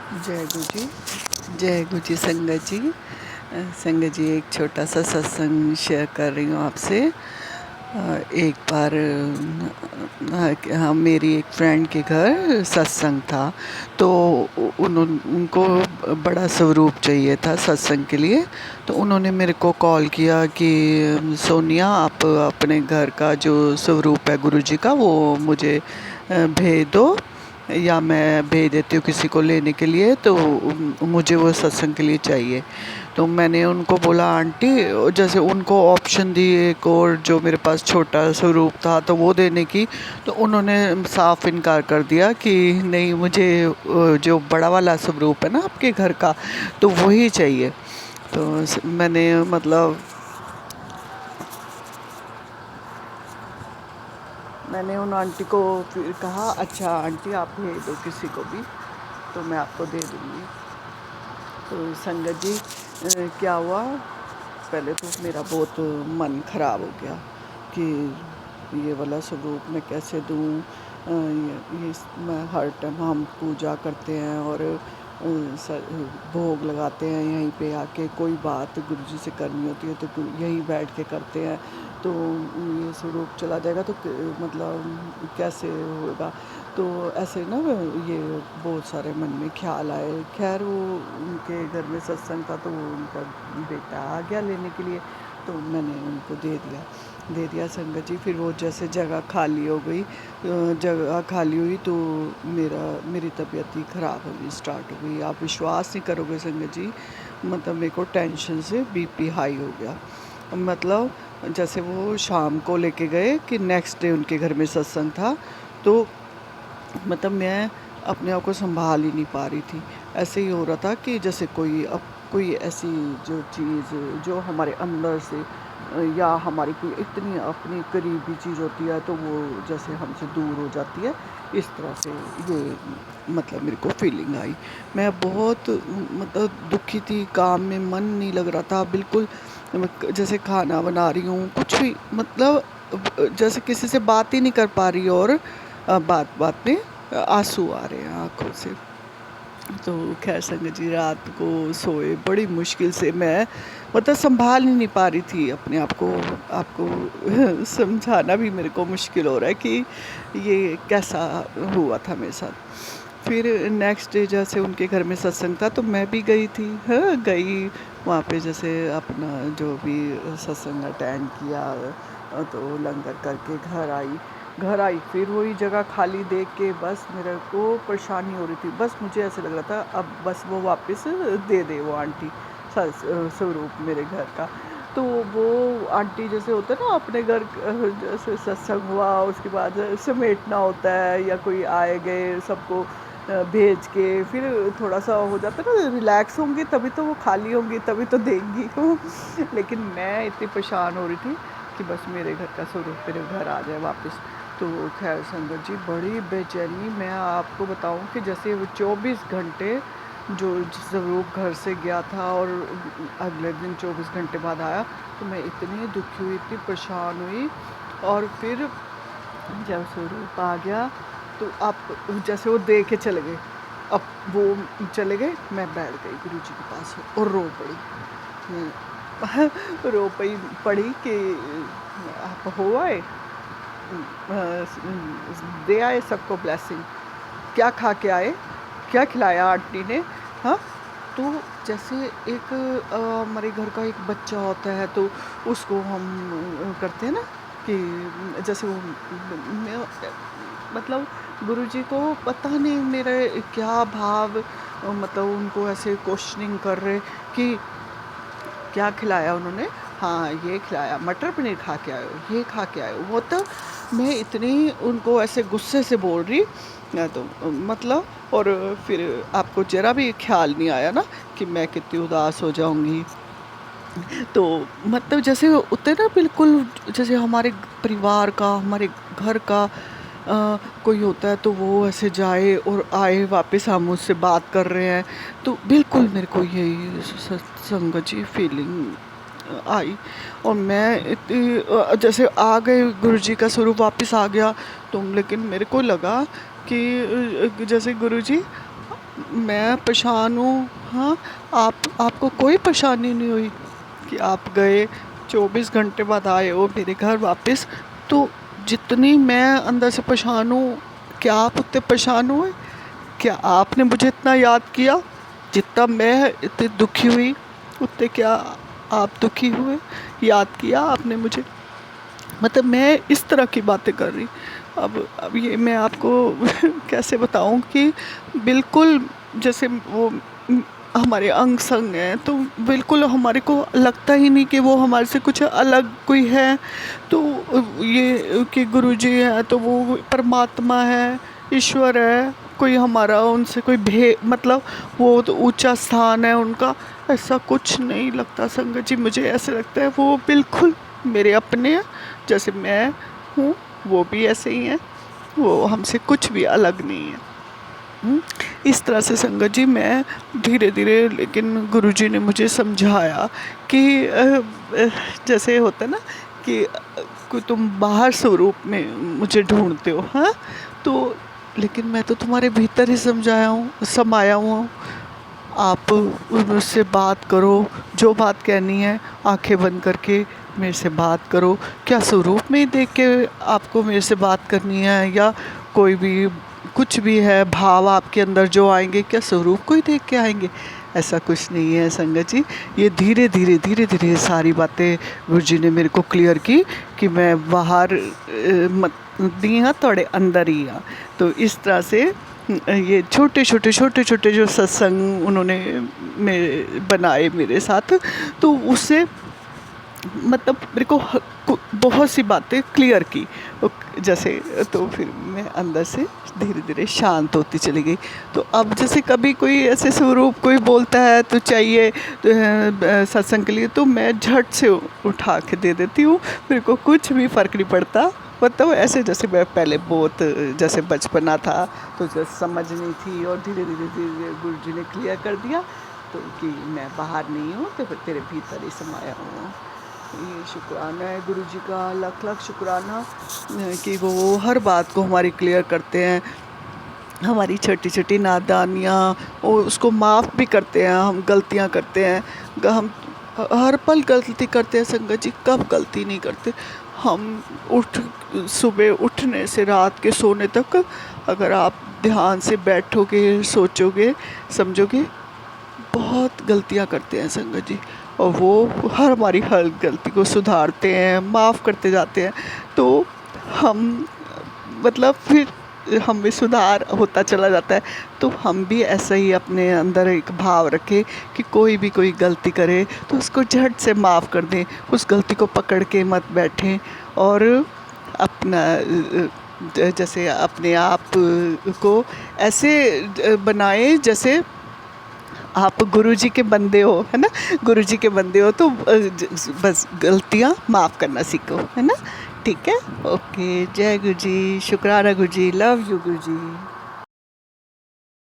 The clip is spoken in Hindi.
जय गुरु जी। जय गुरु जी। संगत जी, संगत जी, एक छोटा सा सत्संग शेयर कर रही हूँ आपसे। एक बार हाँ, मेरी एक फ्रेंड के घर सत्संग था, तो उनको बड़ा स्वरूप चाहिए था सत्संग के लिए। तो उन्होंने मेरे को कॉल किया कि सोनिया, आप अपने घर का जो स्वरूप है गुरु जी का, वो मुझे भेज दो, या मैं भेज देती हूँ किसी को लेने के लिए, तो मुझे वो सत्संग के लिए चाहिए। तो मैंने उनको बोला, आंटी, जैसे उनको ऑप्शन दी एक और जो मेरे पास छोटा स्वरूप था तो वो देने की, तो उन्होंने साफ इनकार कर दिया कि नहीं, मुझे जो बड़ा वाला स्वरूप है ना आपके घर का, तो वही चाहिए। तो मैंने मतलब मैंने उन आंटी को फिर कहा, अच्छा आंटी, आप भेज दो किसी को भी, तो मैं आपको दे दूँगी। तो संगत जी, क्या हुआ, पहले तो मेरा बहुत मन ख़राब हो गया कि ये वाला स्वरूप मैं कैसे दूँ। मैं हर टाइम हम पूजा करते हैं और भोग लगाते हैं यहीं पे आके, कोई बात गुरुजी से करनी होती है तो यहीं बैठ के करते हैं। तो ये स्वरूप चला जाएगा तो मतलब कैसे होगा। तो ऐसे ना ये बहुत सारे मन में ख्याल आए। खैर, वो उनके घर में सत्संग था तो वो उनका बेटा आ गया लेने के लिए, तो मैंने उनको दे दिया संगत जी। फिर वो जैसे जगह खाली हो गई, जगह खाली हुई तो मेरी तबीयत ही ख़राब होनी स्टार्ट हो गई। आप विश्वास नहीं करोगे संगत जी, मतलब मेरे को टेंशन से बीपी हाई हो गया। मतलब जैसे वो शाम को लेके गए कि नेक्स्ट डे उनके घर में सत्संग था, तो मतलब मैं अपने आप को संभाल ही नहीं पा रही थी। ऐसे ही हो रहा था कि जैसे कोई ऐसी जो चीज़ जो हमारे अंदर से या हमारी कोई इतनी अपनी करीबी चीज़ होती है तो वो जैसे हमसे दूर हो जाती है, इस तरह से ये मतलब मेरे को फीलिंग आई। मैं बहुत मतलब दुखी थी, काम में मन नहीं लग रहा था बिल्कुल। जैसे खाना बना रही हूँ, कुछ भी मतलब जैसे किसी से बात ही नहीं कर पा रही, और बात बात में आंसू आ रहे हैं आंखों से। तो खैर संगत जी, रात को सोए बड़ी मुश्किल से, मैं मतलब संभाल ही नहीं पा रही थी अपने आप को। आपको समझाना भी मेरे को मुश्किल हो रहा है कि ये कैसा हुआ था मेरे साथ। फिर नेक्स्ट डे जैसे उनके घर में सत्संग था तो मैं भी गई थी। हाँ, गई वहाँ पे, जैसे अपना जो भी सत्संग अटेंड किया, तो लंगर करके घर आई। फिर वही जगह खाली देख के बस मेरे को परेशानी हो रही थी। बस मुझे ऐसे लग रहा था अब बस वो वापस दे दे वो आंटी स्वरूप मेरे घर का। तो वो आंटी जैसे होता है ना, अपने घर जैसे सत्संग हुआ उसके बाद समेटना होता है, या कोई आए गए सबको भेज के फिर थोड़ा सा हो जाता है ना, रिलैक्स होंगी तभी तो वो खाली होंगी, तभी तो देंगी। लेकिन मैं इतनी परेशान हो रही थी कि बस मेरे घर का स्वरूप मेरे घर आ जाए वापस। तो खैर संगत जी, बड़ी बेचैनी, मैं आपको बताऊं कि जैसे वो 24 घंटे जो स्वरूप घर से गया था और अगले दिन 24 घंटे बाद आया, तो मैं इतनी दुखी हुई, इतनी परेशान हुई। और फिर जब स्वरूप आ गया तो आप जैसे वो दे के चले गए, अब वो चले गए, मैं बैठ गई गुरु जी के पास और रो पड़ी। रो पड़ी कि आप हो आए, दे आए सबको ब्लेसिंग, क्या खा के आए, क्या खिलाया आंटी ने। हाँ, तो जैसे एक हमारे घर का एक बच्चा होता है तो उसको हम करते हैं ना कि जैसे वो मतलब गुरुजी को पता नहीं मेरे क्या भाव, मतलब उनको ऐसे क्वेश्चनिंग कर रहे कि क्या खिलाया उन्होंने। हाँ, ये खिलाया, मटर पनीर खा के आए हो, ये खा के आए हो। वो तो मैं इतनी उनको ऐसे गुस्से से बोल रही, मैं तो मतलब, और फिर आपको ज़रा भी ख्याल नहीं आया ना कि मैं कितनी उदास हो जाऊंगी। तो मतलब जैसे होते ना बिल्कुल, जैसे हमारे परिवार का, हमारे घर का कोई होता है तो वो ऐसे जाए और आए वापस, हम उससे बात कर रहे हैं, तो बिल्कुल मेरे को यही संगत जी फीलिंग आई। और मैं इतनी जैसे आ गए गुरुजी का स्वरूप वापस आ गया, तो लेकिन मेरे को लगा कि जैसे गुरुजी मैं परेशान हूँ। हाँ, आपको कोई परेशानी नहीं हुई कि आप गए 24 घंटे बाद आए हो मेरे घर वापस? तो जितनी मैं अंदर से परेशान हूँ, क्या आप उतने परेशान हुए? क्या आपने मुझे इतना याद किया? जितना मैं इतनी दुखी हुई उतने क्या आप दुखी हुए? याद किया आपने मुझे? मतलब मैं इस तरह की बातें कर रही। अब ये मैं आपको कैसे बताऊं कि बिल्कुल जैसे वो हमारे अंग संग हैं, तो बिल्कुल हमारे को लगता ही नहीं कि वो हमारे से कुछ अलग कोई है। तो ये कि गुरुजी है तो वो परमात्मा है, ईश्वर है, कोई हमारा उनसे कोई मतलब वो तो ऊंचा स्थान है उनका। ऐसा कुछ नहीं लगता संगत जी, मुझे ऐसे लगता है वो बिल्कुल मेरे अपने हैं। जैसे मैं हूँ वो भी ऐसे ही हैं, वो हमसे कुछ भी अलग नहीं है। इस तरह से संगत जी मैं धीरे धीरे, लेकिन गुरुजी ने मुझे समझाया कि जैसे होता है ना कि कोई तुम बाहर स्वरूप में मुझे ढूंढते हो, हाँ, तो लेकिन मैं तो तुम्हारे भीतर ही समाया हूँ। आप मुझसे बात करो, जो बात कहनी है आंखें बंद करके मेरे से बात करो। क्या स्वरूप में ही देख के आपको मेरे से बात करनी है, या कोई भी कुछ भी है भाव आपके अंदर जो आएंगे, क्या स्वरूप को ही देख के आएंगे? ऐसा कुछ नहीं है संगत जी। ये धीरे धीरे सारी बातें गुरुजी ने मेरे को क्लियर की कि मैं बाहर मत दी हाँ, थोड़े अंदर ही हाँ। तो इस तरह से ये छोटे छोटे जो सत्संग उन्होंने बनाए मेरे साथ, तो उससे मतलब मेरे को बहुत सी बातें क्लियर की जैसे। तो फिर मैं अंदर से धीरे धीरे शांत होती चली गई। तो अब जैसे कभी कोई ऐसे स्वरूप कोई बोलता है तो चाहिए तो सत्संग के लिए, तो मैं झट से उठा के दे देती हूँ। मेरे को कुछ भी फ़र्क नहीं पड़ता। मतलब ऐसे जैसे मैं पहले बहुत जैसे बचपना था तो जैसे समझ नहीं थी, और धीरे धीरे गुरु जी ने क्लियर कर दिया तो कि मैं बाहर नहीं हूँ, तो फिर तेरे भीतर ही समाया हूँ। ये शुक्राना है गुरु जी का, लाख लाख शुक्राना कि वो हर बात को हमारी क्लियर करते हैं। हमारी छोटी छोटी नादानियाँ और उसको माफ़ भी करते हैं। हम गलतियाँ करते हैं, हम हर पल गलती करते हैं संगत जी। कब गलती नहीं करते हम? सुबह उठने से रात के सोने तक अगर आप ध्यान से बैठोगे, सोचोगे, समझोगे, बहुत गलतियाँ करते हैं संगत जी। और वो हमारी हर गलती को सुधारते हैं, माफ़ करते जाते हैं। तो हम मतलब फिर हम में सुधार होता चला जाता है। तो हम भी ऐसा ही अपने अंदर एक भाव रखें कि कोई भी कोई गलती करे तो उसको झट से माफ़ कर दें, उस गलती को पकड़ के मत बैठें। और अपना जैसे अपने आप को ऐसे बनाएं जैसे आप गुरुजी के बंदे हो, है ना? गुरुजी के बंदे हो तो बस गलतियाँ माफ़ करना सीखो, है ना? ठीक है, ओके। जय गुरु जी, शुक्राना गुरु जी, लव यू गुरु जी।